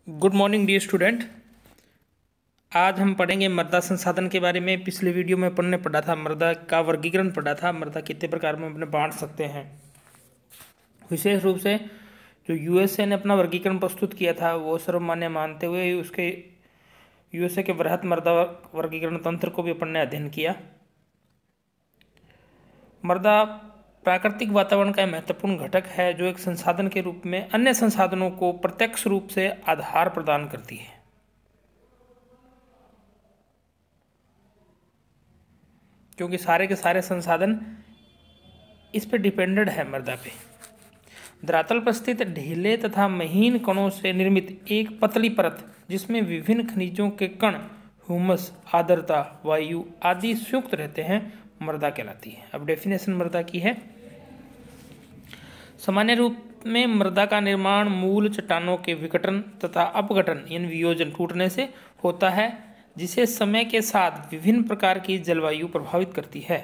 Good morning dear student. आज हम पढ़ेंगे मृदा संसाधन के बारे में। पिछले वीडियो में पढ़ा था मृदा का वर्गीकरण पढ़ा था, मृदा कितने प्रकार में अपने बांट सकते हैं। विशेष रूप से जो यूएसए ने अपना वर्गीकरण प्रस्तुत किया था वो सर्वमान्य मानते हुए उसके यूएसए के वृहत मृदा वर्गीकरण तंत्र को भी अपन ने अध्ययन किया। मृदा प्राकृतिक वातावरण का महत्वपूर्ण घटक है जो एक संसाधन के रूप में अन्य संसाधनों को प्रत्यक्ष रूप से आधार प्रदान करती है। क्योंकि सारे के सारे संसाधन इस पे डिपेंडेंट है मृदा पे। धरातल पर स्थित ढीले तथा महीन कणों से निर्मित एक पतली परत जिसमें विभिन्न खनिजों के कण, ह्यूमस, आर्द्रता, वायु आदि संयुक्त रहते हैं, मृदा कहलाती है। अब डेफिनेशन मृदा की है। सामान्य रूप में मृदा का निर्माण मूल चट्टानों के विघटन तथा अपघटन यानी वियोजन टूटने से होता है, जिसे समय के साथ विभिन्न प्रकार की जलवायु प्रभावित करती है।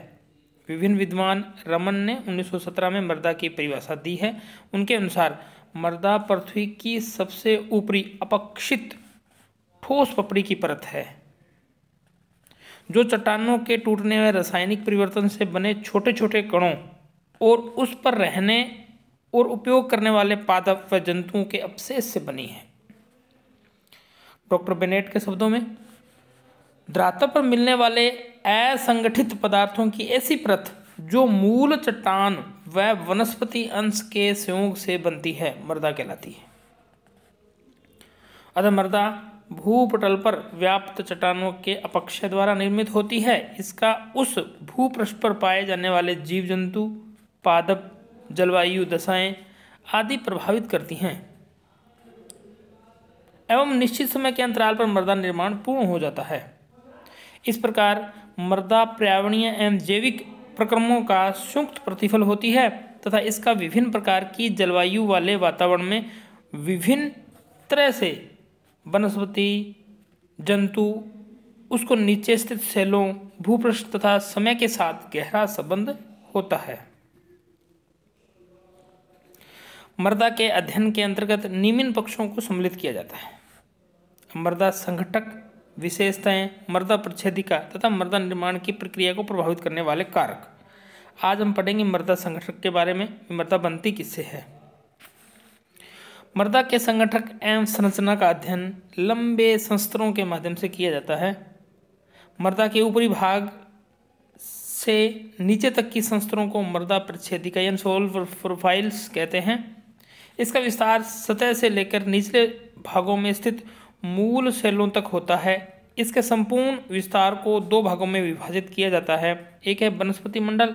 विभिन्न विद्वान रमन ने 1917 में मृदा की परिभाषा दी है। उनके अनुसार मृदा पृथ्वी की सबसे ऊपरी अपक्षित ठोस पपड़ी की परत है जो चट्टानों के टूटने व रासायनिक परिवर्तन से बने छोटे छोटे कणों और उस पर रहने और उपयोग करने वाले पादप व जंतुओं के अवशेष से बनी है। डॉक्टर बेनेट के शब्दों में, धरातल पर मिलने वाले असंगठित पदार्थों की ऐसी परत जो मूल चट्टान व वनस्पति अंश के संयोग से बनती है, मृदा कहलाती है। अतः मृदा भूपटल पर व्याप्त चट्टानों के अपक्षय द्वारा निर्मित होती है। इसका उस भूपृष्ठ पर पाए जाने वाले जीव जंतु, पादप, जलवायु दशाएं आदि प्रभावित करती हैं एवं निश्चित समय के अंतराल पर मृदा निर्माण पूर्ण हो जाता है। इस प्रकार मृदा पर्यावरणीय एवं जैविक प्रक्रमों का संयुक्त प्रतिफल होती है तथा इसका विभिन्न प्रकार की जलवायु वाले वातावरण में विभिन्न तरह से वनस्पति, जंतु, उसको नीचे स्थित सेलों, भूपृष्ठ तथा समय के साथ गहरा संबंध होता है। मृदा के अध्ययन के अंतर्गत निम्न पक्षों को सम्मिलित किया जाता है: मृदा संघटक विशेषताएं, मृदा प्रच्छेदिका तथा मृदा निर्माण की प्रक्रिया को प्रभावित करने वाले कारक। आज हम पढ़ेंगे मृदा संगठक के बारे में। मृदा बनती किससे है। मृदा के संगठक एवं संरचना का अध्ययन लंबे संस्तरों के माध्यम से किया जाता है। मृदा के ऊपरी भाग से नीचे तक की संस्तरों को मृदा प्रच्छेदिका यानी सोल प्रोफाइल्स कहते हैं। इसका विस्तार सतह से लेकर निचले भागों में स्थित मूल सेलों तक होता है। इसके संपूर्ण विस्तार को दो भागों में विभाजित किया जाता है। एक है वनस्पति मंडल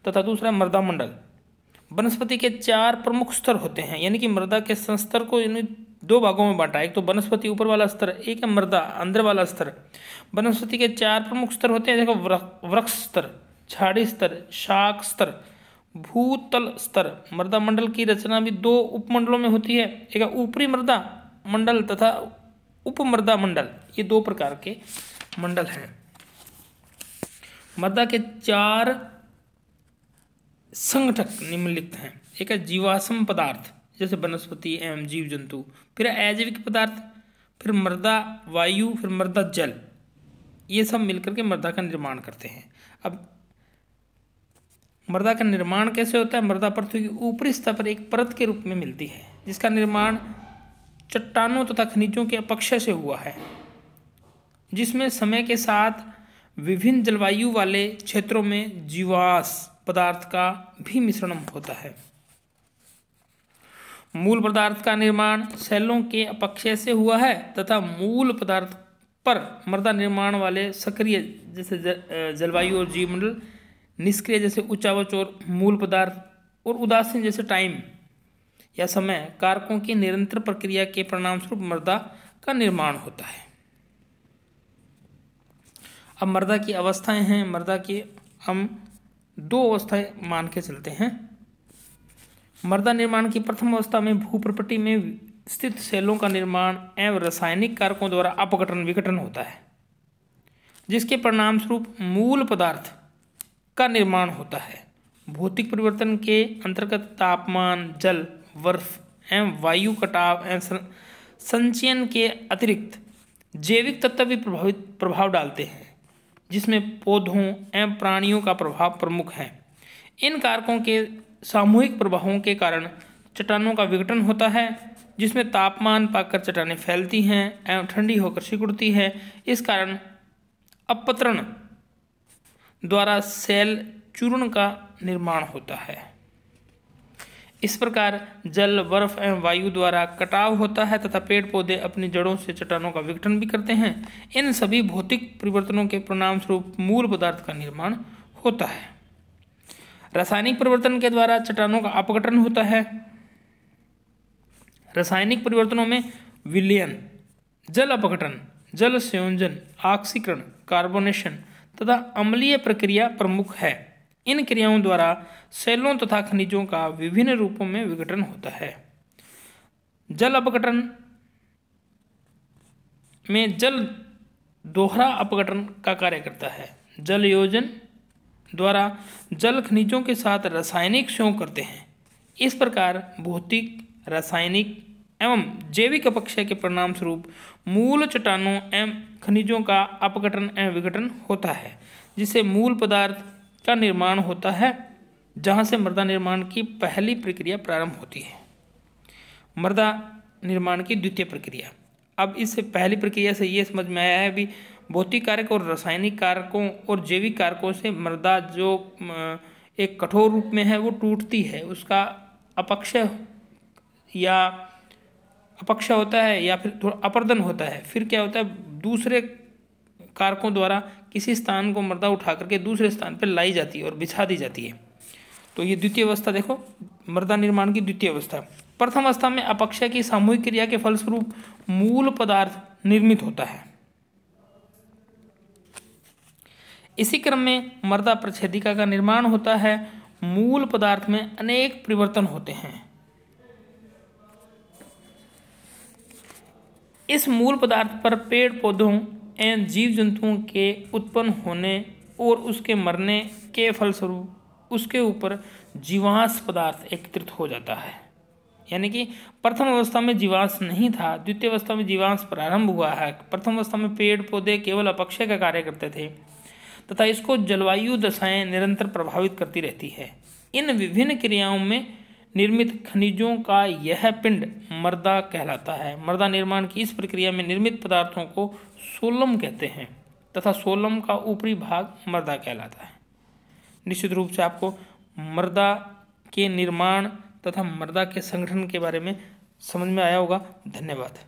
तथा दूसरा मृदा मंडल। वनस्पति के 4 प्रमुख स्तर होते हैं, यानी कि मृदा के संस्तर को इन दो भागों में बांटा। एक तो वनस्पति ऊपर वाला स्तर, एक है मृदा अंदर वाला स्तर। वनस्पति के 4 प्रमुख स्तर होते हैं। देखो, वृक्ष स्तर, झाड़ी स्तर, शाख स्तर, भूतल स्तर। मृदा मंडल की रचना भी 2 उपमंडलों में होती है। एक ऊपरी मृदा मंडल तथा उपमृदा मंडल। ये 2 प्रकार के मंडल हैं। मृदा के 4 संगठक निम्नलिखित हैं। एक है जीवाश्म पदार्थ जैसे वनस्पति एवं जीव जंतु, फिर अजैविक पदार्थ, फिर मृदा वायु, फिर मृदा जल। ये सब मिलकर के मृदा का निर्माण करते हैं। अब मृदा का निर्माण कैसे होता है। मृदा पृथ्वी के ऊपरी स्तर पर एक परत के रूप में मिलती है जिसका निर्माण चट्टानों तथा खनिजों के अपक्षय से हुआ है, जिसमें समय के साथ विभिन्न जलवायु वाले क्षेत्रों में जीवाश्म पदार्थ का भी मिश्रण होता है। मूल पदार्थ का निर्माण सेलों के अपक्षय से हुआ है तथा मूल पदार्थ पर मृदा निर्माण वाले सक्रिय जैसे जलवायु और जीवमंडल, निष्क्रिय जैसे उच्चावच और मूल पदार्थ, और उदासीन जैसे टाइम या समय कारकों की निरंतर प्रक्रिया के परिणामस्वरूप मृदा का निर्माण होता है। अब मृदा की अवस्थाएं हैं। मृदा की हम 2 अवस्थाएं मान के चलते हैं। मृदा निर्माण की प्रथम अवस्था में भूप्रपटी में स्थित सेलों का निर्माण एवं रासायनिक कारकों द्वारा अपघटन विघटन होता है, जिसके परिणामस्वरूप मूल पदार्थ का निर्माण होता है। भौतिक परिवर्तन के अंतर्गत तापमान, जल, बर्फ एवं वायु कटाव एवं संचयन के अतिरिक्त जैविक तत्व भी प्रभाव डालते हैं, जिसमें पौधों एवं प्राणियों का प्रभाव प्रमुख है। इन कारकों के सामूहिक प्रभावों के कारण चट्टानों का विघटन होता है, जिसमें तापमान पाकर चट्टानें फैलती हैं एवं ठंडी होकर सिकुड़ती है। इस कारण अपतरण द्वारा शैल चूर्ण का निर्माण होता है। इस प्रकार जल, बर्फ एवं वायु द्वारा कटाव होता है तथा पेड़ पौधे अपनी जड़ों से चट्टानों का विघटन भी करते हैं। इन सभी भौतिक परिवर्तनों के परिणाम स्वरूप मूल पदार्थ का निर्माण होता है। रासायनिक परिवर्तन के द्वारा चट्टानों का अपघटन होता है। रासायनिक परिवर्तनों में विलयन, जल अपघटन, जल संयोजन, ऑक्सीकरण, कार्बोनेशन तथा अम्लीय प्रक्रिया प्रमुख है। इन क्रियाओं द्वारा शैलों तथा खनिजों का विभिन्न रूपों में विघटन होता है। जल अपघटन में जल दोहरा अपघटन का कार्य करता है। जल योजन द्वारा जल खनिजों के साथ रासायनिक संयोग करते हैं। इस प्रकार भौतिक, रासायनिक एवं जैविक अपक्षय के परिणाम स्वरूप मूल चट्टानों एवं खनिजों का अपघटन एवं विघटन होता है, जिससे मूल पदार्थ का निर्माण होता है, जहाँ से मृदा निर्माण की पहली प्रक्रिया प्रारंभ होती है। मृदा निर्माण की द्वितीय प्रक्रिया। अब इस पहली प्रक्रिया से ये समझ में आया है भी भौतिक कारक और रासायनिक कारकों और जैविक कारकों से मृदा जो एक कठोर रूप में है वो टूटती है, उसका अपक्षय होता है या फिर थोड़ा अपर्दन होता है। फिर क्या होता है, दूसरे कारकों द्वारा किसी स्थान को मृदा उठा करके दूसरे स्थान पर लाई जाती है और बिछा दी जाती है। तो ये द्वितीय अवस्था देखो, मृदा निर्माण की द्वितीय अवस्था। प्रथम अवस्था में अपक्षय की सामूहिक क्रिया के फलस्वरूप मूल पदार्थ निर्मित होता है। इसी क्रम में मृदा प्रच्छेदिका का निर्माण होता है। मूल पदार्थ में अनेक परिवर्तन होते हैं। इस मूल पदार्थ पर पेड़ पौधों एवं जीव जंतुओं के उत्पन्न होने और उसके मरने के फलस्वरूप उसके ऊपर जीवांश पदार्थ एकत्रित हो जाता है। यानी कि प्रथम अवस्था में जीवांश नहीं था, द्वितीय अवस्था में जीवांश प्रारंभ हुआ है। प्रथम अवस्था में पेड़ पौधे केवल अपक्षय का कार्य करते थे तथा इसको जलवायु दशाएं निरंतर प्रभावित करती रहती है। इन विभिन्न क्रियाओं में निर्मित खनिजों का यह पिंड मृदा कहलाता है। मृदा निर्माण की इस प्रक्रिया में निर्मित पदार्थों को सोलम कहते हैं तथा सोलम का ऊपरी भाग मृदा कहलाता है। निश्चित रूप से आपको मृदा के निर्माण तथा मृदा के संगठन के बारे में समझ में आया होगा। धन्यवाद।